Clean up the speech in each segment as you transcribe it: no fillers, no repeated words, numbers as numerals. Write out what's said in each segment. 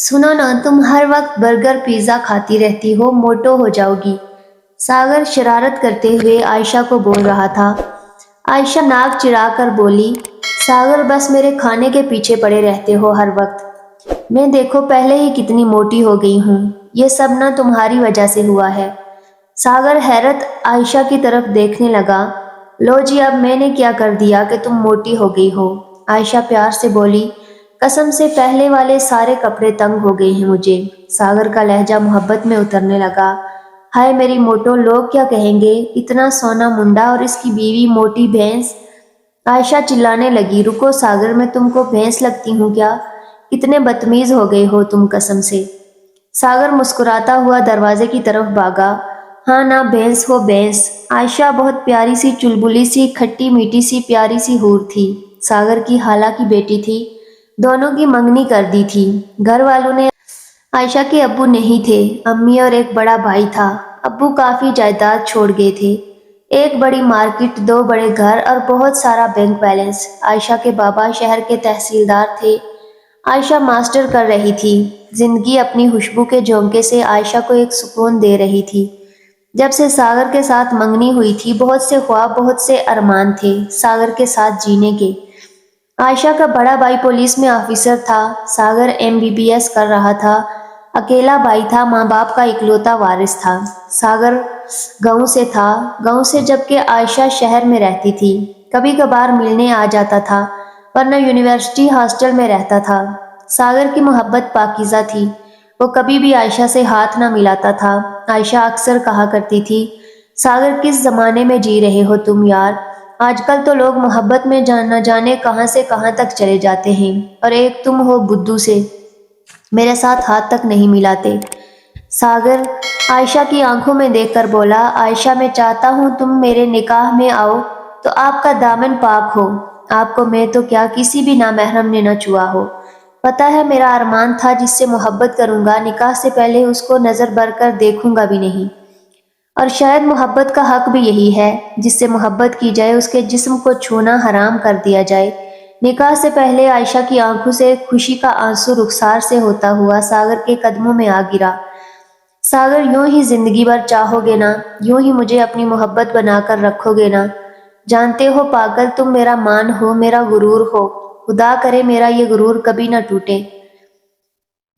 सुनो ना, तुम हर वक्त बर्गर पिज्जा खाती रहती हो, मोटो हो जाओगी। सागर शरारत करते हुए आयशा को बोल रहा था। आयशा नाक चिढ़ाकर बोली, सागर बस मेरे खाने के पीछे पड़े रहते हो हर वक्त। मैं देखो पहले ही कितनी मोटी हो गई हूँ। ये सब ना तुम्हारी वजह से हुआ है। सागर हैरत आयशा की तरफ देखने लगा। लो जी, अब मैंने क्या कर दिया कि तुम मोटी हो गई हो? आयशा प्यार से बोली, कसम से पहले वाले सारे कपड़े तंग हो गए हैं मुझे। सागर का लहजा मोहब्बत में उतरने लगा। हाय मेरी मोटो, लोग क्या कहेंगे? इतना सोना मुंडा और इसकी बीवी मोटी भैंस। आयशा चिल्लाने लगी, रुको सागर, मैं तुमको भैंस लगती हूँ क्या? कितने बदतमीज हो गए हो तुम कसम से। सागर मुस्कुराता हुआ दरवाजे की तरफ भागा। हाँ ना, भैंस हो भैंस। आयशा बहुत प्यारी सी, चुलबुली सी, खट्टी मीठी सी, प्यारी सी हूर थी। सागर की खाला की बेटी थी। दोनों की मंगनी कर दी थी। घर वालों ने, आयशा के अब्बू नहीं थे, अम्मी और एक बड़ा भाई था। अब्बू काफी जायदाद छोड़ गए थे। एक बड़ी मार्केट, दो बड़े घर और बहुत सारा बैंक बैलेंस। आयशा के बाबा शहर के तहसीलदार थे। आयशा मास्टर कर रही थी। जिंदगी अपनी खुशबू के झोंके से आयशा को एक सुकून दे रही थी। जब से सागर के साथ मंगनी हुई थी, बहुत से ख्वाब, बहुत से अरमान थे सागर के साथ जीने के। आयशा का बड़ा भाई पुलिस में ऑफिसर था। सागर एमबीबीएस कर रहा था। अकेला भाई था, माँ बाप का इकलौता वारिस था। सागर गांव से था, गांव से, जबकि आयशा शहर में रहती थी। कभी कभार मिलने आ जाता था, वरना यूनिवर्सिटी हॉस्टल में रहता था। सागर की मोहब्बत पाकीज़ा थी। वो कभी भी आयशा से हाथ ना मिलाता था। आयशा अक्सर कहा करती थी, सागर किस जमाने में जी रहे हो तुम यार? आजकल तो लोग मोहब्बत में न जाने कहां से कहां तक चले जाते हैं, और एक तुम हो बुद्धू से मेरे साथ हाथ तक नहीं मिलाते। सागर आयशा की आंखों में देखकर बोला, आयशा मैं चाहता हूँ तुम मेरे निकाह में आओ तो आपका दामन पाक हो। आपको मैं तो क्या, किसी भी नामहरम ने न छुआ हो। पता है मेरा अरमान था, जिससे मोहब्बत करूंगा निकाह से पहले उसको नजर भर कर देखूंगा भी नहीं। और शायद मोहब्बत का हक भी यही है, जिससे मोहब्बत की जाए उसके जिस्म को छूना हराम कर दिया जाए। निकाह से पहले आयशा की आंखों से खुशी का आंसू रुखसार से होता हुआ सागर के कदमों में आ गिरा। सागर, यूं ही जिंदगी भर चाहोगे ना? यूं ही मुझे अपनी मोहब्बत बनाकर रखोगे ना? जानते हो पागल, तुम मेरा मान हो, मेरा गुरूर हो। खुदा करे मेरा ये गुरूर कभी ना टूटे।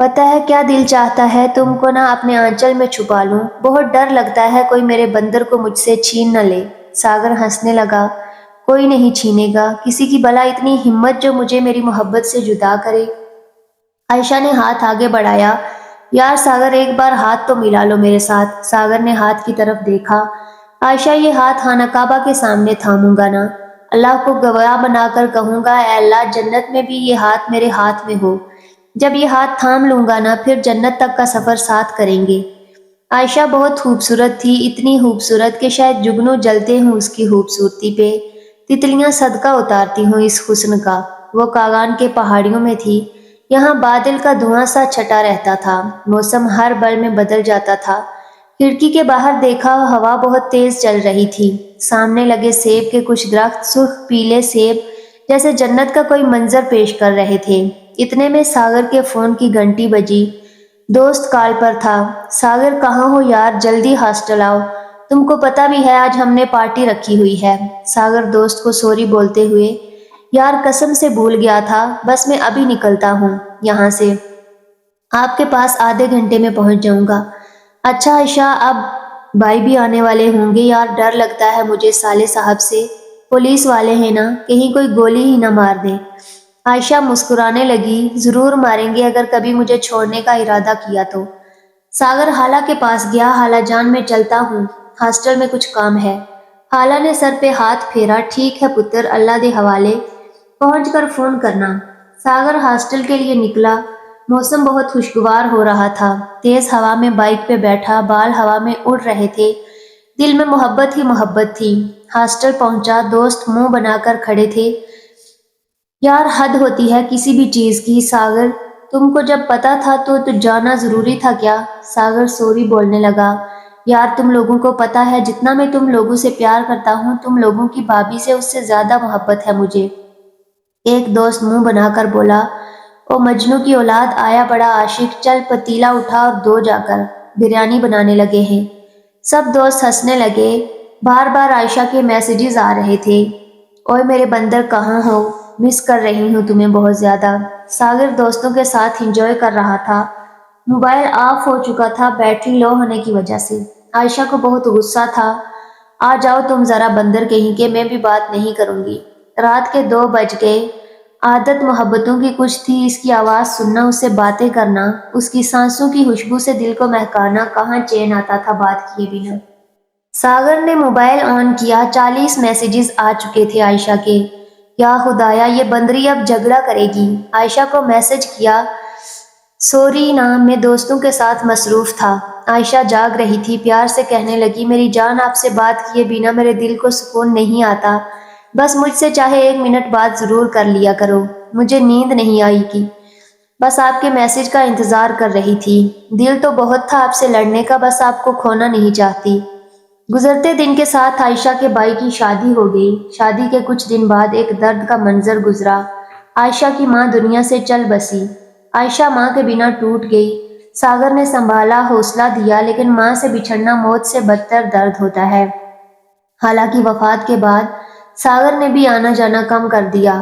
पता है क्या दिल चाहता है, तुमको ना अपने आंचल में छुपा लूं। बहुत डर लगता है कोई मेरे बंदर को मुझसे छीन न ले। सागर हंसने लगा, कोई नहीं छीनेगा। किसी की भला इतनी हिम्मत जो मुझे मेरी मोहब्बत से जुदा करे। आयशा ने हाथ आगे बढ़ाया। यार सागर, एक बार हाथ तो मिला लो मेरे साथ। सागर ने हाथ की तरफ देखा। आयशा, ये हाथ खाना काबा के सामने थामूंगा ना। अल्लाह को गवाह बनाकर कहूंगा, ऐ अल्लाह, जन्नत में भी ये हाथ मेरे हाथ में हो। जब ये हाथ थाम लूंगा ना, फिर जन्नत तक का सफर साथ करेंगे। आयशा बहुत खूबसूरत थी, इतनी खूबसूरत कि शायद जुगनू जलते हूँ उसकी खूबसूरती पे। तितलियां सदका उतारती हूँ इस हुस्न का। वो कागान के पहाड़ियों में थी। यहाँ बादल का धुआं सा छटा रहता था। मौसम हर पल में बदल जाता था। खिड़की के बाहर देखा, हवा बहुत तेज चल रही थी। सामने लगे सेब के कुछ दरख्त सुर्ख पीले सेब जैसे जन्नत का कोई मंजर पेश कर रहे थे। इतने में सागर के फोन की घंटी बजी। दोस्त कॉल पर था। सागर, कहाँ हो यार, जल्दी हॉस्टल आओ। तुमको पता भी है आज हमने पार्टी रखी हुई है। सागर दोस्त को सॉरी बोलते हुए, यार कसम से भूल गया था, बस मैं अभी निकलता हूँ यहाँ से। आपके पास आधे घंटे में पहुंच जाऊंगा। अच्छा आयशा, अब भाई भी आने वाले होंगे यार, डर लगता है मुझे साले साहब से। पुलिस वाले हैं ना, कहीं कोई गोली ही ना मार दे। आयशा मुस्कुराने लगी, जरूर मारेंगे अगर कभी मुझे छोड़ने का इरादा किया तो। सागर हाला के पास गया। हाला जान, मैं चलता हूँ, हॉस्टल में कुछ काम है। हाला ने सर पे हाथ फेरा, ठीक है पुत्र, अल्लाह दे हवाले, पहुंच कर फोन करना। सागर हॉस्टल के लिए निकला। मौसम बहुत खुशगवार हो रहा था। तेज हवा में बाइक पे बैठा, बाल हवा में उड़ रहे थे। दिल में मोहब्बत ही मोहब्बत थी। हॉस्टल पहुंचा, दोस्त मुंह बनाकर खड़े थे। यार हद होती है किसी भी चीज की। सागर, तुमको जब पता था तो जाना जरूरी था क्या? सागर सॉरी बोलने लगा। यार तुम लोगों को पता है, जितना मैं तुम लोगों से प्यार करता हूँ, तुम लोगों की भाभी से उससे ज्यादा मोहब्बत है मुझे। एक दोस्त मुंह बनाकर बोला, او مجنو کی اولاد، آیا بڑا عاشق، چل پتیلا اٹھا اور دو جا کر بریانی بنانے لگے ہیں۔ سب دوست ہنسنے لگے۔ بار بار عائشہ کے میسیجز آ رہے تھے، اوئے میرے بندر کہاں ہو، مس کر رہی ہوں تمہیں بہت زیادہ۔ ساغر دوستوں کے ساتھ انجوائے کر رہا تھا۔ موبائل آف ہو چکا تھا بیٹری لو ہونے کی وجہ سے۔ عائشہ کو بہت غصہ تھا۔ آ جاؤ تم ذرا بندر کہیں کے، میں بھی بات نہیں کروں گی۔ رات کے 2 بج گئے۔ عادت محبتوں کی کچھ تھی، اس کی آواز سننا، اس سے باتیں کرنا، اس کی سانسوں کی خوشبو سے دل کو مہکانا، کہاں چین آتا تھا بات کیے بنا۔ ساغر نے موبائل آن کیا، 40 میسیجز آ چکے تھے عائشہ کے۔ یا خدایا، یہ بندری اب جھگڑا کرے گی۔ عائشہ کو میسج کیا، سوری نا، میں دوستوں کے ساتھ مصروف تھا۔ عائشہ جاگ رہی تھی، پیار سے کہنے لگی، میری جان، آپ سے بات کیے بنا میرے دل کو سکون نہیں آتا، بس مجھ سے چاہے 1 منٹ بات ضرور کر لیا کرو، مجھے نیند نہیں آئی کی، بس آپ کے میسج کا انتظار کر رہی تھی، دل تو بہت تھا آپ سے لڑنے کا، بس آپ کو کھونا نہیں چاہتی۔ گزرتے دن کے ساتھ عائشہ کے بھائی کی شادی ہو گئی۔ شادی کے کچھ دن بعد ایک درد کا منظر گزرا۔ عائشہ کی ماں دنیا سے چل بسی۔ عائشہ ماں کے بنا ٹوٹ گئی۔ ساغر نے سنبھالا، حوصلہ دیا، لیکن ماں سے بچھڑنا موت سے بدتر درد ہوتا ہے۔ حالانکہ وفات کے بعد ساغر نے بھی آنا جانا کم کر دیا۔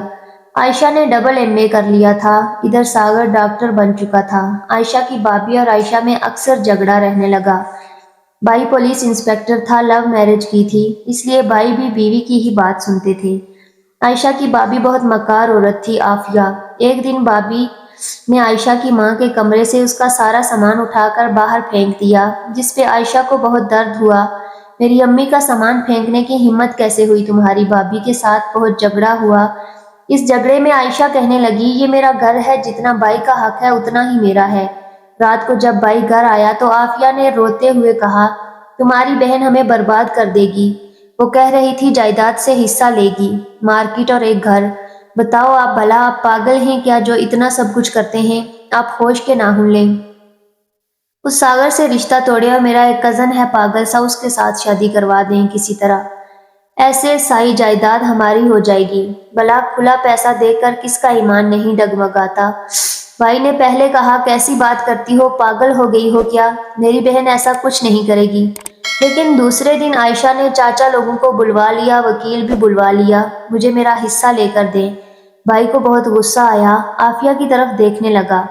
عائشہ نے ڈبل MA کر لیا تھا، ادھر ساغر ڈاکٹر بن چکا تھا۔ عائشہ کی بھابھی اور عائشہ میں اکثر جھگڑا رہنے لگا۔ بھائی پولیس انسپکٹر تھا، لو میرج کی تھی، اس لیے بھائی بھی بیوی کی ہی بات سنتے تھے۔ عائشہ کی بھابھی بہت مکار عورت تھی، عافیہ۔ ایک دن بھابھی نے عائشہ کی ماں کے کمرے سے اس کا سارا سامان اٹھا کر باہر پھینک دیا، جس پہ عائشہ کو بہت درد ہوا۔ میری امی کا سامان پھینکنے کی ہمت کیسے ہوئی تمہاری؟ بھابھی کے ساتھ بہت جھگڑا ہوا۔ اس جھگڑے میں عائشہ کہنے لگی، یہ میرا گھر ہے، جتنا بھائی کا حق ہے اتنا ہی میرا ہے۔ رات کو جب بھائی گھر آیا تو عافیہ نے روتے ہوئے کہا، تمہاری بہن ہمیں برباد کر دے گی، وہ کہہ رہی تھی جائیداد سے حصہ لے گی، مارکیٹ اور ایک گھر۔ بتاؤ آپ بھلا، آپ پاگل ہیں کیا جو اتنا سب کچھ کرتے ہیں؟ آپ ہوش کے ناخن لیں۔ اس ساغر سے رشتہ توڑے، اور میرا ایک کزن ہے پاگل سا، اس کے ساتھ شادی کروا دیں کسی طرح، ایسے ساری جائیداد ہماری ہو جائے گی۔ بھلا کھلا پیسہ دے کر کس کا ایمان نہیں ڈگمگاتا؟ بھائی نے پہلے کہا، کیسی بات کرتی ہو، پاگل ہو گئی ہو کیا؟ میری بہن ایسا کچھ نہیں کرے گی۔ لیکن دوسرے دن عائشہ نے چاچا لوگوں کو بلوا لیا، وکیل بھی بلوا لیا، مجھے میرا حصہ لے کر دیں۔ بھائی کو بہت غصہ آیا، عافیہ کی طرف دیکھنے لگا،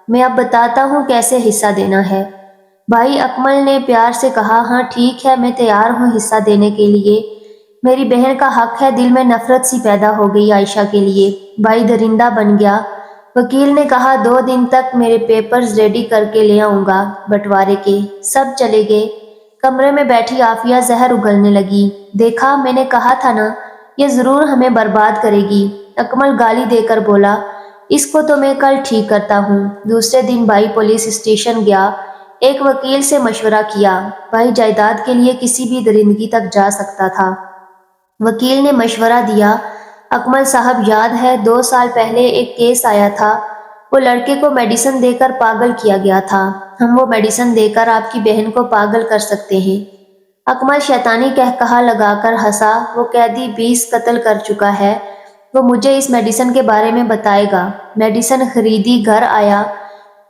میں اب بتاتا ہوں کیسے حصہ دینا ہے۔ بھائی اکمل نے پیار سے کہا، ہاں ٹھیک ہے، میں تیار ہوں حصہ دینے کے لیے، میری بہن کا حق ہے۔ دل میں نفرت سی پیدا ہو گئی عائشہ کے لیے۔ بھائی درندہ بن گیا۔ وکیل نے کہا، 2 دن تک میرے پیپرز ریڈی کر کے لے آؤں گا بٹوارے کے۔ سب چلے گئے۔ کمرے میں بیٹھی عافیہ زہر اگلنے لگی۔ دیکھا، میں نے کہا تھا نا، یہ ضرور ہمیں برباد کرے گی۔ اکمل گالی دے کر بولا، اس کو تو میں کل ٹھیک کرتا ہوں۔ دوسرے دن بھائی پولیس اسٹیشن گیا، ایک وکیل سے مشورہ کیا۔ بھائی جائیداد کے لیے کسی بھی درندگی تک جا سکتا تھا۔ وکیل نے مشورہ دیا، اکمل صاحب یاد ہے 2 سال پہلے ایک کیس آیا تھا، وہ لڑکے کو میڈیسن دے کر پاگل کیا گیا تھا، ہم وہ میڈیسن دے کر آپ کی بہن کو پاگل کر سکتے ہیں۔ اکمل شیطانی کہا لگا کر ہنسا، وہ قیدی 20 قتل کر چکا ہے، وہ مجھے اس میڈیسن کے بارے میں بتائے گا۔ میڈیسن خریدی، گھر آیا،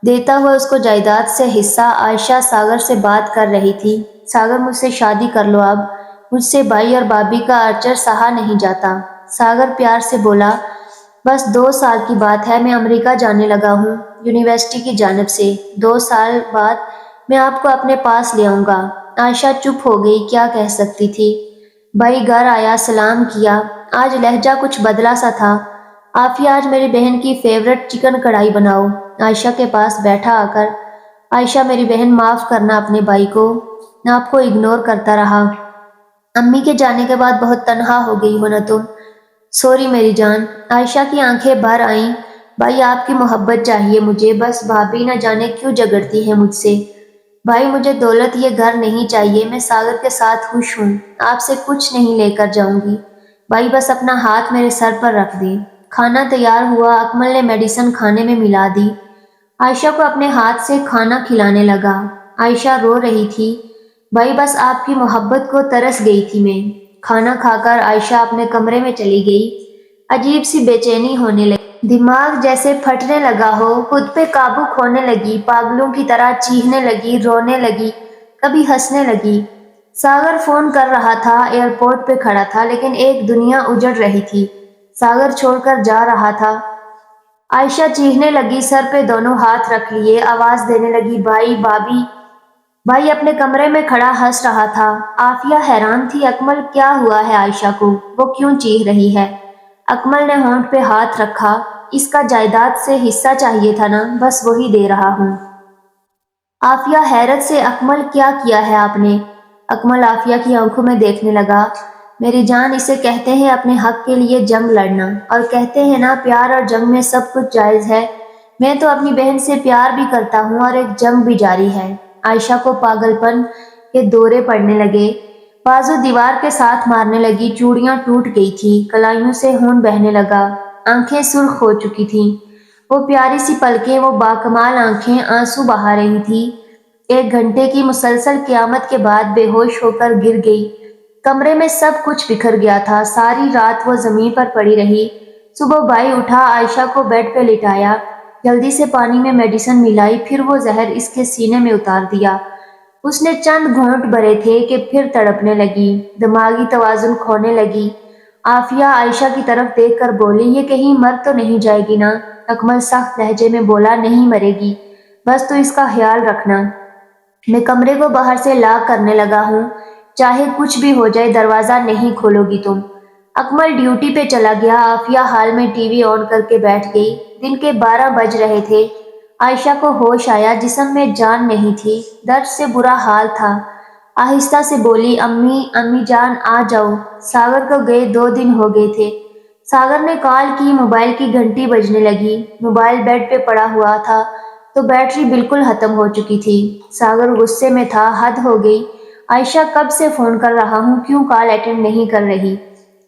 دیتا ہوا اس کو جائیداد سے حصہ۔ عائشہ ساغر سے بات کر رہی تھی، ساغر مجھ سے شادی کر لو اب، مجھ سے بھائی اور بھابھی کا ارچر سہا نہیں جاتا۔ ساغر پیار سے بولا، بس 2 سال کی بات ہے، میں امریکہ جانے لگا ہوں یونیورسٹی کی جانب سے، 2 سال بعد میں آپ کو اپنے پاس لے آؤں گا۔ عائشہ چپ ہو گئی، کیا کہہ سکتی تھی۔ بھائی گھر آیا، سلام کیا، آج لہجہ کچھ بدلا سا تھا۔ عافیہ آج میری بہن کی فیورٹ چکن کڑھائی بناؤ۔ عائشہ کے پاس بیٹھا آ کر، عائشہ میری بہن معاف کرنا اپنے بھائی کو، میں آپ کو اگنور کرتا رہا، امی کے جانے کے بعد بہت تنہا ہو گئی ہو نا تم، سوری میری جان۔ عائشہ کی آنکھیں بھر آئیں، بھائی آپ کی محبت چاہیے مجھے، بس بھابھی نہ جانے کیوں جھگڑتی ہے مجھ سے۔ بھائی مجھے دولت یہ گھر نہیں چاہیے، میں ساغر کے ساتھ خوش ہوں، آپ سے کچھ نہیں لے کر جاؤں گی، بھائی بس اپنا ہاتھ میرے سر پر رکھ دیں۔ کھانا تیار ہوا، اکمل نے میڈیسن کھانے میں ملا دی، عائشہ کو اپنے ہاتھ سے کھانا کھلانے لگا۔ عائشہ رو رہی تھی، بھائی بس آپ کی محبت کو ترس گئی تھی میں۔ کھانا کھا کر عائشہ اپنے کمرے میں چلی گئی، عجیب سی بے چینی ہونے لگی۔ दिमाग जैसे फटने लगा हो, खुद पे काबू खोने लगी, पागलों की तरह चीखने लगी, रोने लगी, कभी हंसने लगी। सागर फोन कर रहा था, एयरपोर्ट पे खड़ा था, लेकिन एक दुनिया उजड़ रही थी। सागर छोड़कर जा रहा था। आयशा चीखने लगी, सर पे दोनों हाथ रख लिए, आवाज देने लगी, भाई भाभी। भाई अपने कमरे में खड़ा हंस रहा था। आफिया हैरान थी, अकमल क्या हुआ है आयशा को, वो क्यों चीख रही है। अकमल ने होंठ पे हाथ रखा, इसका जायदाद से हिस्सा चाहिए था ना, बस वही दे रहा हूँ। आफिया हैरत से, अकमल क्या किया है आपने। अकमल आफिया की आंखों में देखने लगा। मेरी जान, इसे कहते हैं अपने हक के लिए जंग लड़ना, और कहते हैं ना प्यार और जंग में सब कुछ जायज है। मैं तो अपनी बहन से प्यार भी करता हूँ और एक जंग भी जारी है। आयशा को पागलपन के दौरे पड़ने लगे, बाजू दीवार के साथ मारने लगी, चूड़ियां टूट गई थी, कलाइयों से खून बहने लगा, आंखें सुर्ख हो चुकी थीं। वो प्यारी सी पलकें, वो बाकमाल आंखें आंसू बहा रही थी। 1 घंटे की मुसलसल क़यामत के बाद बेहोश होकर गिर गई। कमरे में सब कुछ बिखर गया था। सारी रात वो जमीन पर पड़ी रही। सुबह भाई उठा, आयशा को बेड पे लिटाया, जल्दी से पानी में मेडिसिन मिलाई, फिर वो जहर इसके सीने में उतार दिया। उसने चंद घूंट भरे थे कि फिर तड़पने लगी, दिमागी तवाजुन खोने लगी। आफिया आयशा की तरफ देखकर बोली, ये कहीं मर तो नहीं जाएगी ना। अकमल सख्त लहजे में बोला, नहीं मरेगी, बस तो इसका ख्याल रखना। मैं कमरे को बाहर से लॉक करने लगा हूँ, चाहे कुछ भी हो जाए दरवाजा नहीं खोलोगी तुम। अकमल ड्यूटी पे चला गया। आफिया हाल में टीवी ऑन करके बैठ गई। दिन के 12 बज रहे थे। आयशा को होश आया, जिस्म में जान नहीं थी, दर्द से बुरा हाल था। आहिस्ता से बोली, अम्मी, अम्मी जान आ जाओ। सागर को गए 2 दिन हो गए थे। सागर ने कॉल की, मोबाइल की घंटी बजने लगी। मोबाइल बेड पे पड़ा हुआ था तो बैटरी बिल्कुल खत्म हो चुकी थी। सागर गुस्से में था, हद हो गई। आयशा कब से फोन कर रहा हूँ, क्यों कॉल अटेंड नहीं कर रही।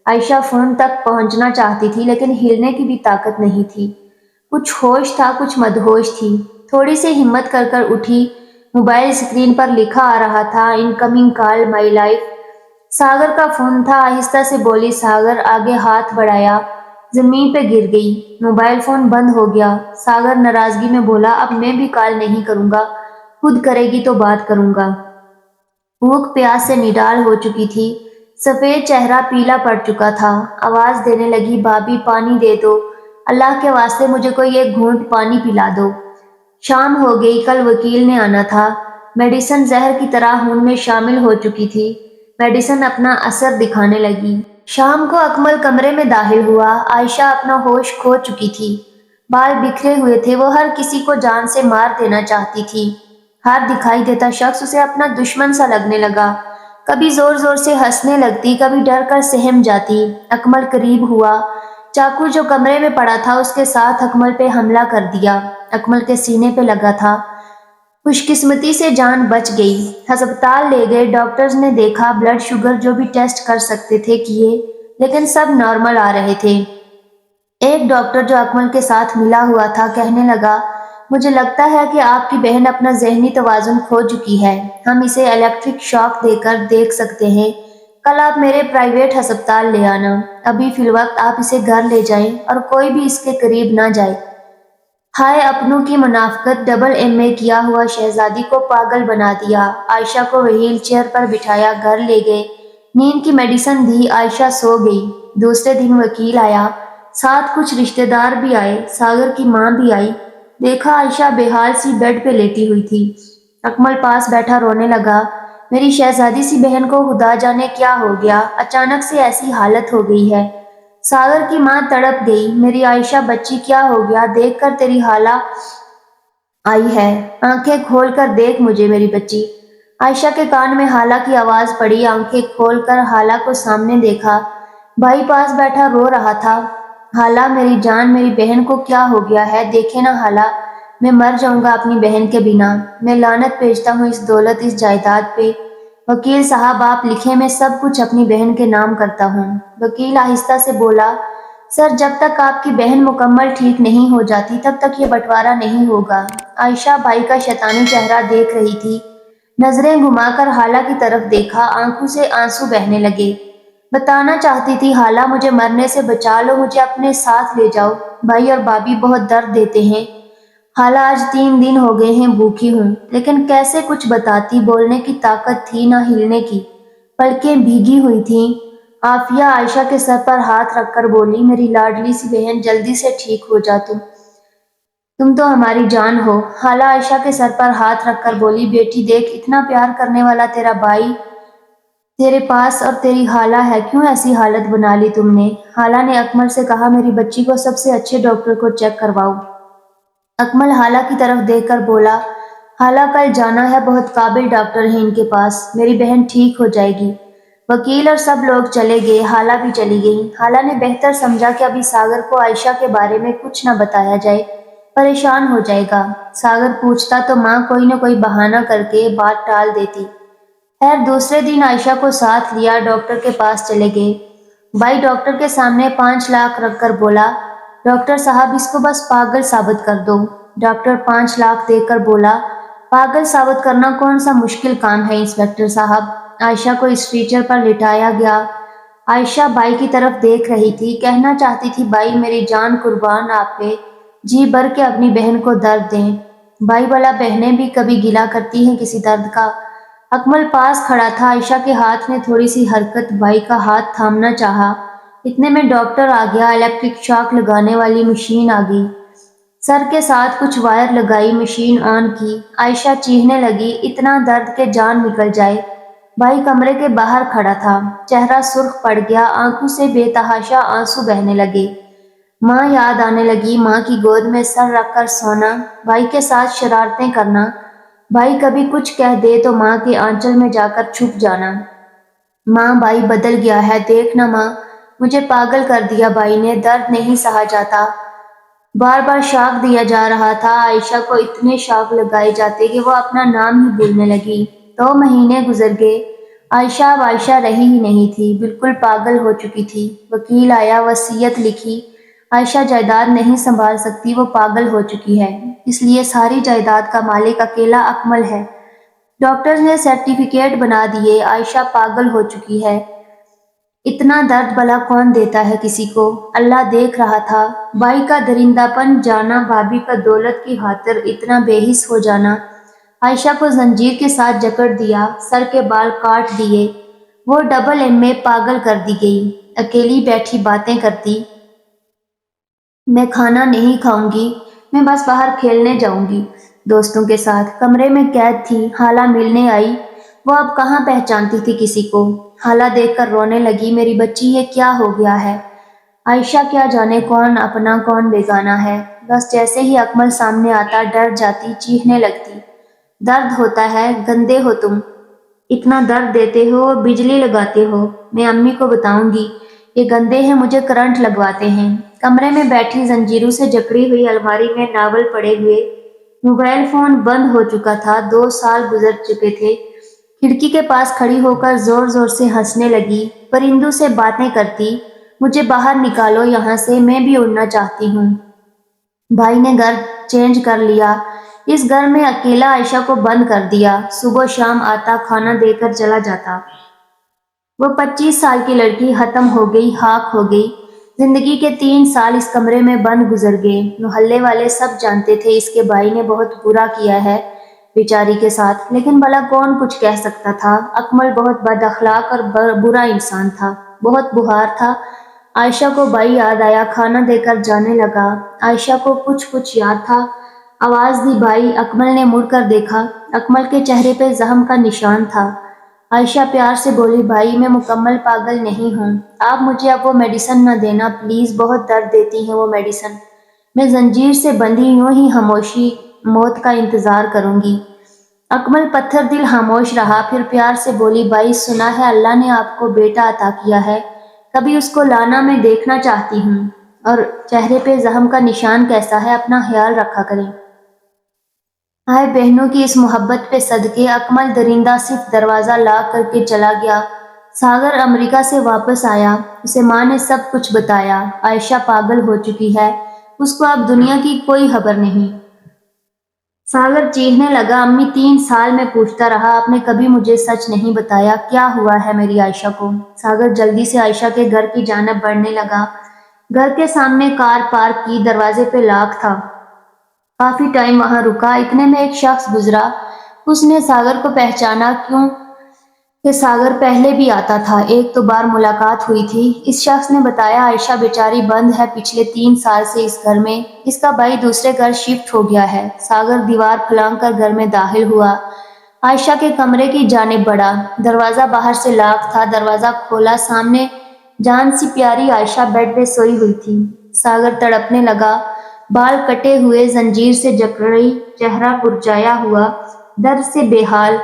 आयशा फोन तक पहुंचना चाहती थी, लेकिन हिलने की भी ताकत नहीं थी। कुछ होश था, कुछ मदहोश थी। थोड़ी सी हिम्मत कर कर उठी। मोबाइल स्क्रीन पर लिखा आ रहा था, इनकमिंग कॉल माई लाइफ। सागर का फोन था। आहिस्ता से बोली, सागर। आगे हाथ बढ़ाया, जमीन पे गिर गई। मोबाइल फोन बंद हो गया। सागर नाराजगी में बोला, अब मैं भी कॉल नहीं करूंगा, खुद करेगी तो बात करूंगा। भूख प्यास से निडाल हो चुकी थी। सफेद चेहरा पीला पड़ चुका था। आवाज देने लगी, भाभी पानी दे दो, अल्लाह के वास्ते मुझे कोई एक घूंट पानी पिला दो। शाम हो गई, कल वकील ने आना था। मेडिसिन जहर की तरह खून में शामिल हो चुकी थी। मेडिसिन अपना असर दिखाने लगी। शाम को अकमल कमरे में दाखिल हुआ। आयशा अपना होश खो चुकी थी। बाल बिखरे हुए थे। वो हर किसी को जान से मार देना चाहती थी। हर दिखाई देता शख्स उसे अपना दुश्मन सा लगने लगा। कभी जोर जोर से हंसने लगती, कभी डर कर सहम जाती। अकमल करीब हुआ। चाकू जो कमरे में पड़ा था उसके साथ अकमल पे हमला कर दिया। अकमल के सीने पे लगा था। खुशकिस्मती से जान बच गई। अस्पताल ले गए। डॉक्टर्स ने देखा, ब्लड शुगर जो भी टेस्ट कर सकते थे किए, लेकिन सब नॉर्मल आ रहे थे। एक डॉक्टर जो अकमल के साथ मिला हुआ था कहने लगा, मुझे लगता है कि आपकी बहन अपना जहनी तवाजुन खो चुकी है। हम इसे इलेक्ट्रिक शॉक देकर देख सकते हैं। कल आप मेरे प्राइवेट अस्पताल ले आना। अभी फिलवक्त आप इसे घर ले जाएं और कोई भी इसके करीब ना जाए। हाय, अपनों की मुनाफकत। डबल एमए किया हुआ शहजादी को पागल बना दिया। आयशा को व्हील चेयर पर बिठाया, घर ले गए। नींद की मेडिसिन दी। आयशा सो गई। दूसरे दिन वकील आया, साथ कुछ रिश्तेदार भी आए। सागर की माँ भी आई। देखा, आयशा बेहाल सी बेड पे लेटी हुई थी। अकमल पास बैठा रोने लगा। मेरी शहजादी सी बहन को खुदा जाने क्या हो गया, अचानक से ऐसी हालत हो गई है। सागर की माँ तड़प गई, मेरी आयशा बच्ची क्या हो गया, देखकर तेरी हाला आई है, आंखें खोल कर देख मुझे मेरी बच्ची। आयशा के कान में हाला की आवाज पड़ी। आंखें खोलकर हाला को सामने देखा। भाई पास बैठा रो रहा था। हाला, मेरी जान, मेरी बहन को क्या हो गया है, देखे ना हाला, मैं मर जाऊंगा अपनी बहन के बिना। मैं लानत भेजता हूँ इस दौलत, इस जायदाद पे। वकील साहब, आप लिखे, मैं सब कुछ अपनी बहन के नाम करता हूँ। वकील आहिस्ता से बोला, सर, जब तक आपकी बहन मुकम्मल ठीक नहीं हो जाती तब तक ये बंटवारा नहीं होगा। आयशा भाई का शैतानी चेहरा देख रही थी। नजरें घुमाकर हाला की तरफ देखा, आंखों से आंसू बहने लगे। بتانا چاہتی تھی حالہ مجھے مرنے سے بچا لو، مجھے اپنے ساتھ لے جاؤ، بھائی اور بھابھی بہت درد دیتے ہیں، حالہ آج 3 دن ہو گئے ہیں بھوکی ہوں، لیکن کیسے کچھ بتاتی، بولنے کی طاقت تھی نہ ہلنے کی، پلکیں بھیگی ہوئی تھیں۔ عافیہ عائشہ کے سر پر ہاتھ رکھ کر بولی، میری لاڈلی سی بہن جلدی سے ٹھیک ہو جا، تم تو ہماری جان ہو۔ حالہ عائشہ کے سر پر ہاتھ رکھ کر بولی، بیٹی دیکھ، اتنا پیار کرنے والا تیرا بھائی تیرے پاس اور تیری حالہ ہے، کیوں ایسی حالت بنا لی تم نے؟ حالہ نے اکمل سے کہا، میری بچی کو سب سے اچھے ڈاکٹر کو چیک کرواؤ۔ اکمل حالہ کی طرف دیکھ کر بولا، حالہ کل جانا ہے، بہت قابل ڈاکٹر ہیں ان کے پاس، میری بہن ٹھیک ہو جائے گی۔ وکیل اور سب لوگ چلے گئے، حالہ بھی چلی گئی۔ حالہ نے بہتر سمجھا کہ ابھی ساگر کو عائشہ کے بارے میں کچھ نہ بتایا جائے، پریشان ہو جائے گا، ساگر پوچھتا تو ماں کوئی نہ کوئی بہانہ کر کے بات ٹال دیتی۔ خیر دوسرے دن عائشہ کو ساتھ لیا ڈاکٹر کے پاس چلے گئے۔ بھائی ڈاکٹر کے سامنے 5 لاکھ رکھ کر بولا، ڈاکٹر صاحب اس کو بس پاگل ثابت کر دو۔ ڈاکٹر 5 لاکھ دے کر بولا، پاگل ثابت کرنا کون سا مشکل کام ہے انسپکٹر صاحب۔ عائشہ کو اسٹریچر پر لٹایا گیا۔ عائشہ بھائی کی طرف دیکھ رہی تھی، کہنا چاہتی تھی، بھائی میری جان قربان آپ پہ، جی بھر کے اپنی بہن کو درد دیں۔ بھائی بھلا بہنیں بھی کبھی گلا کرتی ہیں کسی درد کا۔ اکمل پاس کھڑا تھا، عائشہ کے ہاتھ میں تھوڑی سی حرکت، بھائی کا ہاتھ تھامنا چاہا، اتنے میں ڈاکٹر آ گیا، الیکٹرک شاک لگانے والی مشین آ گئی، سر کے ساتھ کچھ وائر لگائی، مشین آن کی، عائشہ چیخنے لگی، اتنا درد کہ جان نکل جائے۔ بھائی کمرے کے باہر کھڑا تھا، چہرہ سرخ پڑ گیا، آنکھوں سے بے تحاشا آنسو بہنے لگے۔ ماں یاد آنے لگی، ماں کی گود میں سر رکھ کر سونا، بھائی کے ساتھ شرارتیں کرنا، بھائی کبھی کچھ کہہ دے تو ماں کے آنچل میں جا کر چھپ جانا۔ ماں بھائی بدل گیا ہے، دیکھ نا ماں، مجھے پاگل کر دیا بھائی نے، درد نہیں سہا جاتا، بار بار شاک دیا جا رہا تھا۔ عائشہ کو اتنے شاک لگائے جاتے کہ وہ اپنا نام ہی بھولنے لگی۔ 2 مہینے گزر گئے، عائشہ اب عائشہ رہی ہی نہیں تھی، بالکل پاگل ہو چکی تھی۔ وکیل آیا، وصیت لکھی، عائشہ جائیداد نہیں سنبھال سکتی، وہ پاگل ہو چکی ہے، اس لیے ساری جائیداد کا مالک اکیلا اکمل ہے۔ ڈاکٹرز نے سرٹیفکیٹ بنا دیے، عائشہ پاگل ہو چکی ہے۔ اتنا درد بھلا کون دیتا ہے کسی کو؟ اللہ دیکھ رہا تھا، بھائی کا درندہ پن جانا، بھابھی کا دولت کی خاطر اتنا بے حس ہو جانا۔ عائشہ کو زنجیر کے ساتھ جکڑ دیا، سر کے بال کاٹ دیے، وہ ڈبل ایم پاگل کر دی گئی، اکیلی بیٹھی باتیں کرتی، میں کھانا نہیں کھاؤں گی، میں بس باہر کھیلنے جاؤں گی دوستوں کے ساتھ۔ کمرے میں قید تھی، حالہ ملنے آئی، وہ اب کہاں پہچانتی تھی کسی کو۔ حالہ دیکھ کر رونے لگی، میری بچی یہ کیا ہو گیا ہے؟ عائشہ کیا جانے کون اپنا کون بیگانہ ہے، بس جیسے ہی اکمل سامنے آتا ڈر جاتی، چیخنے لگتی، درد ہوتا ہے، گندے ہو تم، اتنا درد دیتے ہو، بجلی لگاتے ہو، میں امی کو بتاؤں گی، یہ گندے ہیں، مجھے کرنٹ لگواتے ہیں۔ کمرے میں بیٹھی زنجیروں سے جکڑی ہوئی الماری میں ناول پڑے ہوئے، موبائل فون بند ہو چکا تھا، 2 سال گزر چکے تھے، کھڑکی کے پاس کھڑی ہو کر زور زور سے ہنسنے لگی، پرندوں سے باتیں کرتی، مجھے باہر نکالو یہاں سے، میں بھی اڑنا چاہتی ہوں۔ بھائی نے گھر چینج کر لیا، اس گھر میں اکیلا عائشہ کو بند کر دیا، صبح شام آتا، کھانا دے کر چلا جاتا۔ وہ 25 سال کی لڑکی ختم ہو گئی، خاک ہو گئی، زندگی کے 3 سال اس کمرے میں بند گزر گئے۔ محلے والے سب جانتے تھے اس کے بھائی نے بہت برا کیا ہے بیچاری کے ساتھ، لیکن بھلا کون کچھ کہہ سکتا تھا؟ اکمل بہت بد اخلاق اور برا انسان تھا، بہت بہار تھا۔ عائشہ کو بھائی یاد آیا، کھانا دے کر جانے لگا، عائشہ کو کچھ یاد تھا، آواز دی، بھائی۔ اکمل نے مڑ کر دیکھا، اکمل کے چہرے پہ زخم کا نشان تھا۔ عائشہ پیار سے بولی، بھائی میں مکمل پاگل نہیں ہوں، آپ مجھے اب وہ میڈیسن نہ دینا پلیز، بہت درد دیتی ہیں وہ میڈیسن، میں زنجیر سے بندھی یوں ہی خاموشی موت کا انتظار کروں گی۔ اکمل پتھر دل خاموش رہا، پھر پیار سے بولی، بھائی سنا ہے اللہ نے آپ کو بیٹا عطا کیا ہے، کبھی اس کو لانا، میں دیکھنا چاہتی ہوں، اور چہرے پہ زخم کا نشان کیسا ہے، اپنا خیال رکھا کریں۔ ہائے بہنوں کی اس محبت پہ صدقے، اکمل درندہ صرف دروازہ لاک کر کے چلا گیا۔ ساگر امریکہ سے واپس آیا، اسے ماں نے سب کچھ بتایا، عائشہ پاگل ہو چکی ہے، اس کو اب دنیا کی کوئی خبر نہیں۔ सागर चीखने लगा, अम्मी 3 साल में पूछता रहा, आपने कभी मुझे सच नहीं बताया, क्या हुआ है मेरी आयशा को। सागर जल्दी से आयशा के घर की जानब बढ़ने लगा। घर के सामने कार पार्क की, दरवाजे पे लॉक था। काफी टाइम वहां रुका, इतने में एक शख्स गुजरा। उसने सागर को पहचाना, क्यों कि सागर पहले भी आता था, एक तो बार मुलाकात हुई थी। इस शख्स ने बताया, आयशा बेचारी बंद है पिछले 3 साल से इस घर में, इसका भाई दूसरे घर शिफ्ट हो गया है। सागर दीवार फलांग कर घर में दाखिल हुआ। आयशा के कमरे की जानिब बढ़ा। दरवाजा बाहर से लॉक था। दरवाजा खोला, सामने जान सी प्यारी आयशा बेड पे सोई हुई थी। सागर तड़पने लगा, बाल कटे हुए, जंजीर से जकड़ी, चेहरा पुरजाया हुआ, दर्द से बेहाल।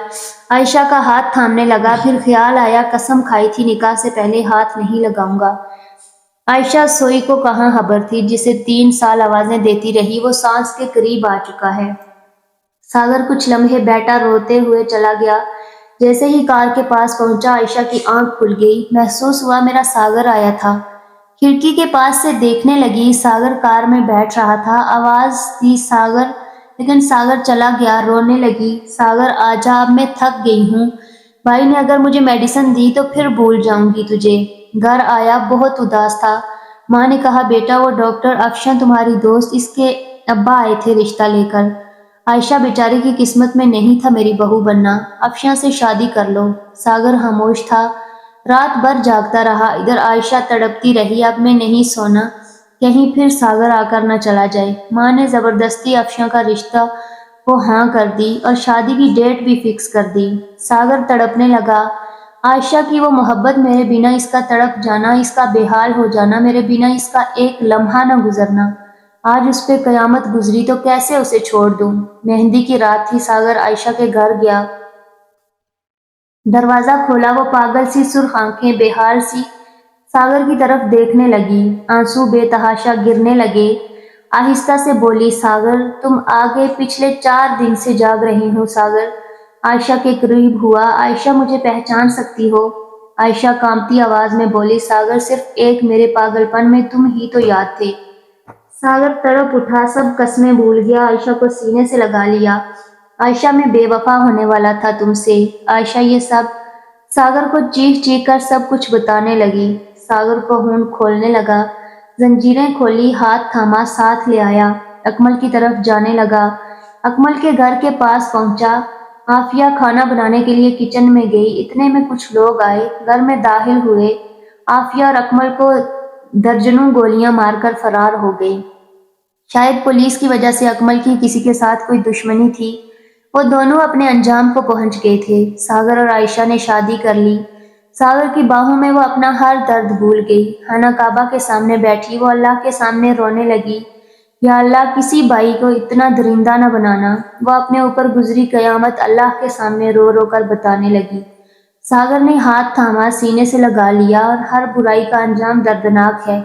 आयशा का हाथ थामने लगा, फिर ख्याल आया, कसम खाई थी निकाह से पहले हाथ नहीं लगाऊंगा। आयशा सोई को कहाँ खबर थी, जिसे 3 साल आवाजें देती रही, वो सांस के करीब आ चुका है। सागर कुछ लम्हे बैठा, रोते हुए चला गया। जैसे ही कार के पास पहुंचा, आयशा की आंख खुल गई। महसूस हुआ मेरा सागर आया था। खिड़की के पास से देखने लगी, सागर कार में बैठ रहा था। आवाज दी, सागर, लेकिन सागर चला गया। रोने लगी, सागर आजा, अब मैं थक गई हूँ। भाई ने अगर मुझे मेडिसिन दी तो फिर भूल जाऊंगी तुझे। घर आया, बहुत उदास था। माँ ने कहा, बेटा वो डॉक्टर अफशन तुम्हारी दोस्त, इसके अब्बा आए थे रिश्ता लेकर। आयशा बेचारी की किस्मत में नहीं था मेरी बहू बनना, अफशन से शादी कर लो। सागर खामोश था। रात भर जागता रहा। इधर आयशा तड़पती रही, अब मैं नहीं सोना, कहीं फिर सागर आकर न चला जाए। माँ ने जबरदस्ती अफशा का रिश्ता को हाँ कर दी और शादी की डेट भी फिक्स कर दी। सागर तड़पने लगा। आयशा की वो मोहब्बत, मेरे बिना इसका तड़प जाना, इसका बेहाल हो जाना, मेरे बिना इसका एक लम्हा न गुजरना। आज उस पे कयामत गुजरी तो कैसे उसे छोड़ दूं। मेहंदी की रात थी। सागर आयशा के घर गया। दरवाजा खोला, वो पागल सी सुर्ख आंखें बेहाल सी सागर की तरफ देखने लगी। आंसू बेतहाशा गिरने लगे। आहिस्ता से बोली, सागर तुम आ गए, पिछले 4 दिन से जाग रही हूँ। सागर आयशा के करीब हुआ। आयशा मुझे पहचान सकती हो? आयशा कांपती आवाज में बोली, सागर सिर्फ एक, मेरे पागलपन में तुम ही तो याद थे। सागर तड़प उठा, सब कस्में भूल गया। आयशा को सीने से लगा लिया। आयशा मैं बेवफा होने वाला था तुमसे। आयशा ये सब सागर को चीख चीख कर सब कुछ बताने लगी। सागर को होंठ खोलने लगा। जंजीरें खोली, हाथ थामा, साथ ले आया। अकमल की तरफ जाने लगा। अकमल के घर के पास पहुंचा। आफिया खाना बनाने के लिए किचन में गई। इतने में कुछ लोग आए, घर में दाखिल हुए। आफिया और अकमल को दर्जनों गोलियां मारकर फरार हो गई। शायद पुलिस की वजह से अकमल की किसी के साथ कोई दुश्मनी थी। वो दोनों अपने अंजाम को पहुंच गए थे। सागर और आयशा ने शादी कर ली। सागर की बाहों में वो अपना हर दर्द भूल गई। खाना काबा के सामने बैठी वो अल्लाह के सामने रोने लगी, या अल्लाह किसी भाई को इतना दरिंदा न बनाना। वो अपने ऊपर गुजरी कयामत अल्लाह के सामने रो रो कर बताने लगी। सागर ने हाथ थामा, सीने से लगा लिया, और हर बुराई का अंजाम दर्दनाक है।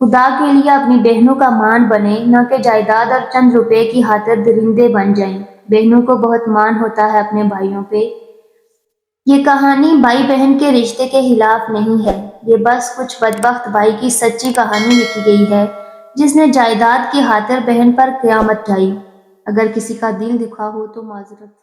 खुदा के लिए अपनी बहनों का मान बने, न कि जायदाद और चंद रुपए की खातिर दरिंदे बन जाएं। बहनों को बहुत मान होता है अपने भाइयों पे। ये कहानी भाई बहन के रिश्ते के खिलाफ नहीं है, ये बस कुछ बदबख्त भाई की सच्ची कहानी लिखी गई है, जिसने जायदाद की खातिर बहन पर क़यामत ढाई। अगर किसी का दिल दुखा हो तो माजरत।